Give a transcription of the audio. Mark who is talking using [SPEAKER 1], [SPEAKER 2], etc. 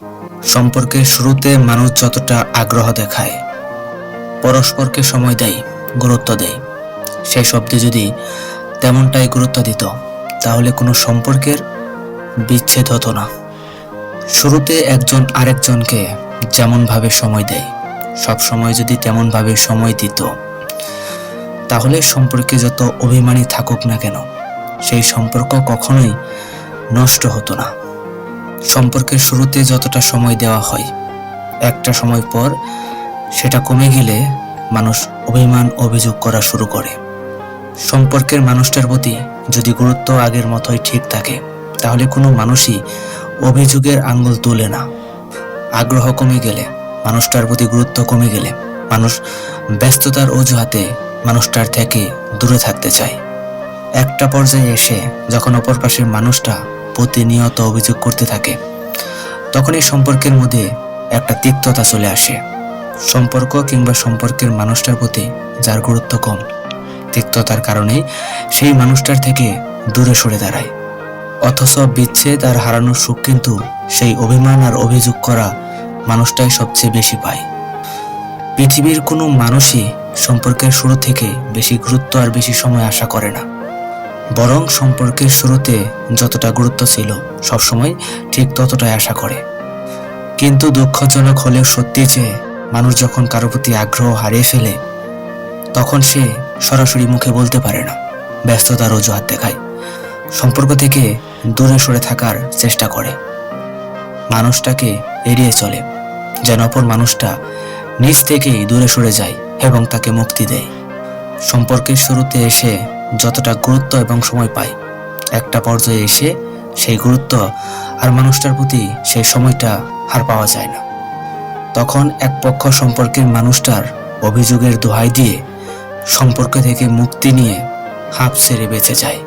[SPEAKER 1] সম্পর্কের শুরুতে মানুষ যতটা আগ্রহ দেখায়, পরস্পরকে সময় দেয়, গুরুত্ব দেয়, সেই শব্দে যদি তেমনটাই গুরুত্ব দিত তাহলে কোনো সম্পর্কের বিচ্ছেদ হতো না। শুরুতে একজন আরেকজনকে যেমনভাবে সময় দেয়, সব সময় যদি তেমনভাবে সময় দিত, তাহলে সম্পর্কে যত অভিমানী থাকুক না কেন সেই সম্পর্ক কখনোই নষ্ট হতো না। সম্পর্কের শুরুতে যতটা সময় দেওয়া হয়, একটা সময় পর সেটা কমে গেলে মানুষ অভিমান অভিযোগ করা শুরু করে। সম্পর্কের মানুষটার প্রতি যদি গুরুত্ব আগের মতোই ঠিক থাকে তাহলে কোনো মানুষই অভিযোগের আঙ্গুল তোলে না। আগ্রহ কমে গেলে, মানুষটার প্রতি গুরুত্ব কমে গেলে মানুষ ব্যস্ততার অজুহাতে মানুষটার থেকে দূরে থাকতে চায়। একটা পর্যায়ে এসে যখন অপর পাশের মানুষটা প্রতিনিয়ত অভিযোগ করতে থাকে তখন এই সম্পর্কের মধ্যে একটা তিক্ততা চলে আসে। সম্পর্ক কিংবা সম্পর্কের মানুষটার প্রতি যার গুরুত্ব কম, তিক্ততার কারণে সেই মানুষটার থেকে দূরে সরে দাঁড়ায়। অথচ বিচ্ছেদ আর হারানোর সুখ কিন্তু সেই অভিমান আর অভিযোগ করা মানুষটাই সবচেয়ে বেশি পায়। পৃথিবীর কোনো মানুষই সম্পর্কের শুরু থেকে বেশি গুরুত্ব আর বেশি সময় আশা করে না, বরং সম্পর্কের শুরুতে যতটা গুরুত্ব ছিল সবসময় ঠিক ততটাই আশা করে। কিন্তু দুঃখজনক হলেও সত্যি যে মানুষ যখন কারো প্রতি আগ্রহ হারিয়ে ফেলে তখন সে সরাসরি মুখে বলতে পারে না, ব্যস্ততার অজুহাত দেখায়, সম্পর্ক থেকে দূরে সরে থাকার চেষ্টা করে, মানুষটাকে এড়িয়ে চলে, যেন অপর মানুষটা নিজ থেকেই দূরে সরে যায় এবং তাকে মুক্তি দেয়। সম্পর্কের শুরুতে এসে যতটা গুরুত্ব এবং সময় পায়, একটা পর্যায়ে এসে সেই গুরুত্ব আর মানুষটার প্রতি সেই সময়টা আর পাওয়া যায় না। তখন এক পক্ষ সম্পর্কের মানুষটার অভিযোগের দোহাই দিয়ে সম্পর্ক থেকে মুক্তি নিয়ে হাঁপ ছেড়ে বেঁচে যায়।